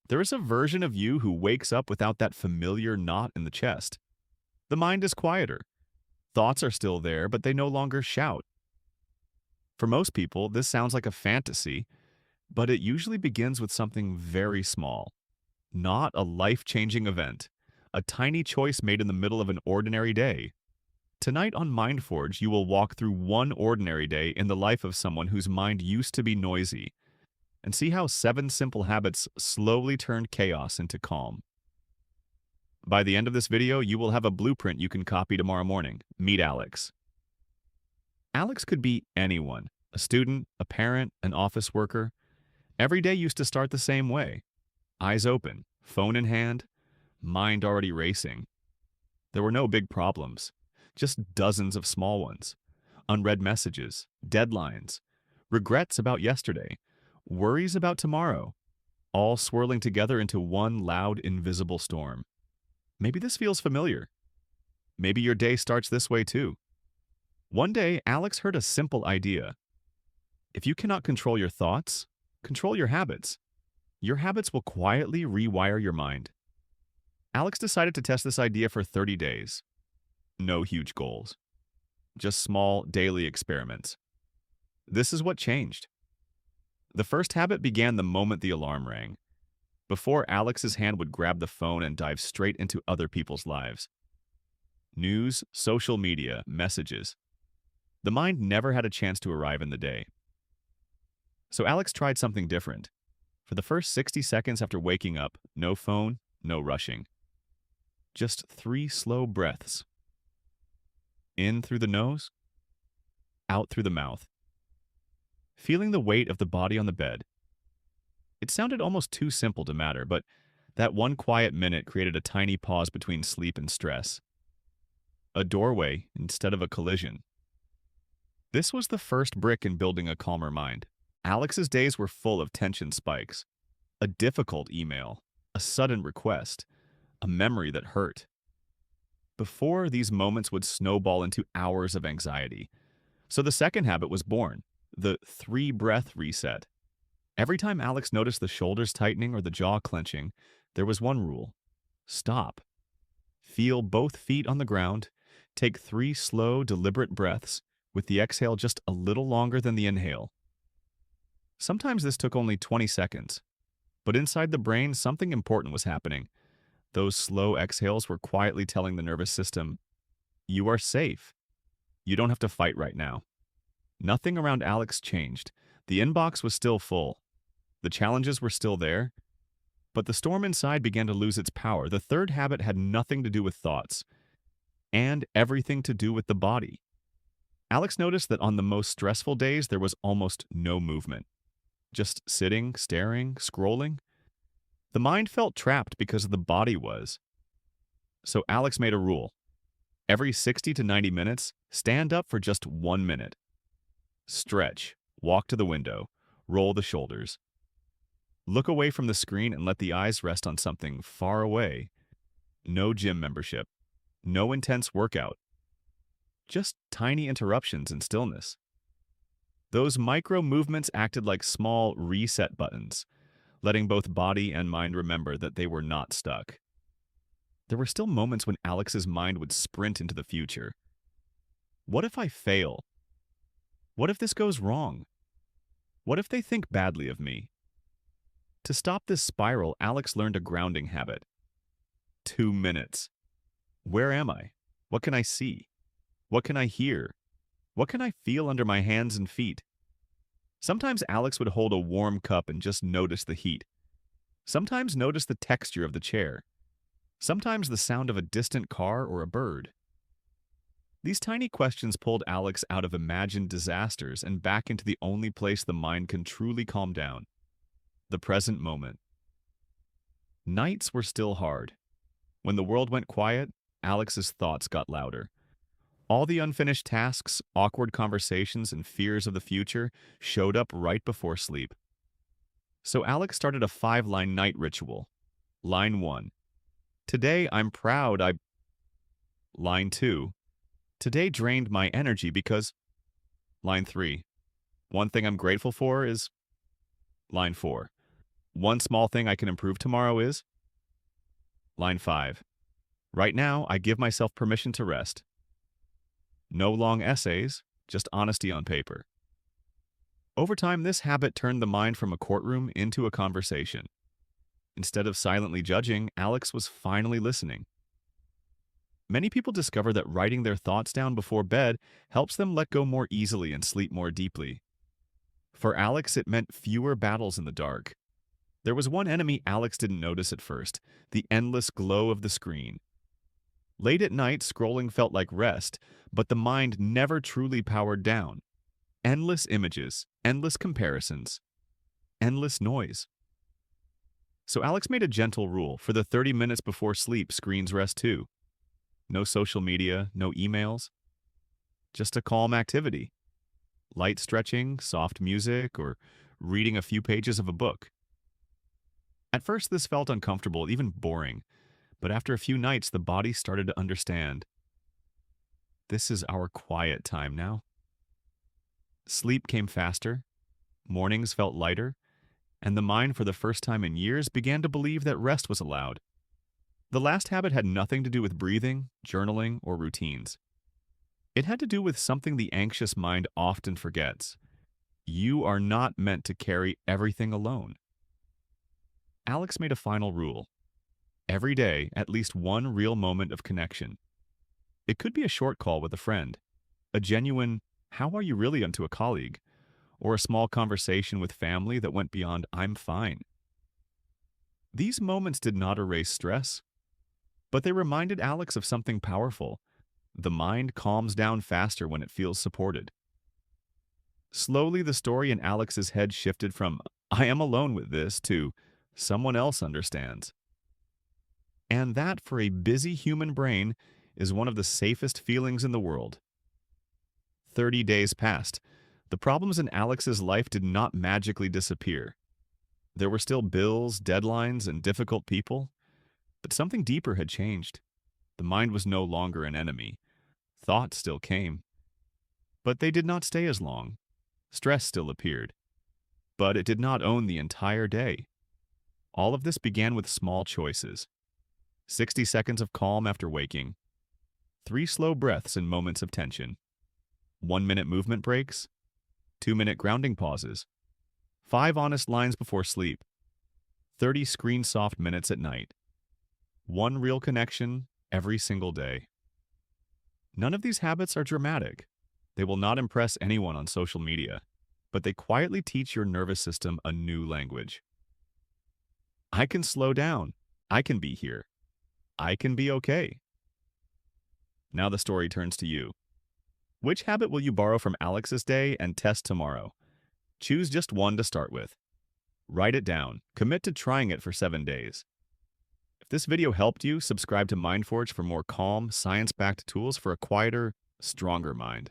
There is a version of you who wakes up without that familiar knot in the chest. The mind is quieter. Thoughts are still there, but they no longer shout. For most people, this sounds like a fantasy, but it usually begins with something very small. Not a life-changing event. A tiny choice made in the middle of an ordinary day. Tonight on MindForge, you will walk through one ordinary day in the life of someone whose mind used to be noisy, and see how 7 simple habits slowly turned chaos into calm. By the end of this video, you will have a blueprint you can copy tomorrow morning. Meet Alex. Alex could be anyone, a student, a parent, an office worker. Every day used to start the same way. Eyes open, phone in hand, mind already racing. There were no big problems, just dozens of small ones. Unread messages, deadlines, regrets about yesterday, worries about tomorrow, all swirling together into one loud, invisible storm. Maybe this feels familiar. Maybe your day starts this way too. One day, Alex heard a simple idea. If you cannot control your thoughts, control your habits. Your habits will quietly rewire your mind. Alex decided to test this idea for 30 days. No huge goals. Just small, daily experiments. This is what changed. The first habit began the moment the alarm rang, before Alex's hand would grab the phone and dive straight into other people's lives. News, social media, messages. The mind never had a chance to arrive in the day. So Alex tried something different. For the first 60 seconds after waking up, no phone, no rushing. Just 3 slow breaths. In through the nose, out through the mouth. Feeling the weight of the body on the bed. It sounded almost too simple to matter, but that one quiet minute created a tiny pause between sleep and stress. A doorway instead of a collision. This was the first brick in building a calmer mind. Alex's days were full of tension spikes. A difficult email, a sudden request, a memory that hurt. Before, these moments would snowball into hours of anxiety. So the second habit was born, the 3-breath reset. Every time Alex noticed the shoulders tightening or the jaw clenching, there was one rule. Stop. Feel both feet on the ground. Take 3 slow, deliberate breaths, with the exhale just a little longer than the inhale. Sometimes this took only 20 seconds. But inside the brain, something important was happening. Those slow exhales were quietly telling the nervous system, you are safe. You don't have to fight right now. Nothing around Alex changed. The inbox was still full. The challenges were still there. But the storm inside began to lose its power. The third habit had nothing to do with thoughts, and everything to do with the body. Alex noticed that on the most stressful days, there was almost no movement. Just sitting, staring, scrolling. The mind felt trapped because the body was. So Alex made a rule. Every 60 to 90 minutes, stand up for just 1 minute. Stretch, walk to the window, roll the shoulders. Look away from the screen and let the eyes rest on something far away. No gym membership. No intense workout. Just tiny interruptions and stillness. Those micro movements acted like small reset buttons, letting both body and mind remember that they were not stuck. There were still moments when Alex's mind would sprint into the future. What if I fail? What if this goes wrong? What if they think badly of me? To stop this spiral, Alex learned a grounding habit. 2 minutes. Where am I? What can I see? What can I hear? What can I feel under my hands and feet? Sometimes Alex would hold a warm cup and just notice the heat. Sometimes notice the texture of the chair. Sometimes the sound of a distant car or a bird. These tiny questions pulled Alex out of imagined disasters and back into the only place the mind can truly calm down. The present moment. Nights were still hard. When the world went quiet, Alex's thoughts got louder. All the unfinished tasks, awkward conversations, and fears of the future showed up right before sleep. So Alex started a 5-line night ritual. Line 1. Today I'm proud I... Line 2. Today drained my energy because... Line 3. One thing I'm grateful for is... Line 4. One small thing I can improve tomorrow is line 5. Right now, I give myself permission to rest. No long essays, just honesty on paper. Over time, this habit turned the mind from a courtroom into a conversation. Instead of silently judging, Alex was finally listening. Many people discover that writing their thoughts down before bed helps them let go more easily and sleep more deeply. For Alex, it meant fewer battles in the dark. There was one enemy Alex didn't notice at first: the endless glow of the screen. Late at night, scrolling felt like rest, but the mind never truly powered down. Endless images, endless comparisons, endless noise. So Alex made a gentle rule: for the 30 minutes before sleep, screens rest too. No social media, no emails, just a calm activity. Light stretching, soft music, or reading a few pages of a book. At first, this felt uncomfortable, even boring, but after a few nights, the body started to understand. This is our quiet time now. Sleep came faster, mornings felt lighter, and the mind, for the first time in years, began to believe that rest was allowed. The last habit had nothing to do with breathing, journaling, or routines. It had to do with something the anxious mind often forgets. You are not meant to carry everything alone. Alex made a final rule: every day, at least one real moment of connection. It could be a short call with a friend, a genuine "how are you really" to a colleague, or a small conversation with family that went beyond "I'm fine." These moments did not erase stress, but they reminded Alex of something powerful. The mind calms down faster when it feels supported. Slowly, the story in Alex's head shifted from "I am alone with this" to "someone else understands." And that, for a busy human brain, is one of the safest feelings in the world. 30 days passed. The problems in Alex's life did not magically disappear. There were still bills, deadlines, and difficult people, but something deeper had changed. The mind was no longer an enemy. Thoughts still came, but they did not stay as long. Stress still appeared, but it did not own the entire day. All of this began with small choices: 60 seconds of calm after waking, 3 slow breaths in moments of tension, 1-minute movement breaks, 2-minute grounding pauses, 5 honest lines before sleep, 30 screen-soft minutes at night. One real connection every single day. None of these habits are dramatic. They will not impress anyone on social media, but they quietly teach your nervous system a new language. I can slow down. I can be here. I can be okay. Now the story turns to you. Which habit will you borrow from Alex's day and test tomorrow? Choose just one to start with. Write it down. Commit to trying it for 7 days. If this video helped you, subscribe to MindForge for more calm, science-backed tools for a quieter, stronger mind.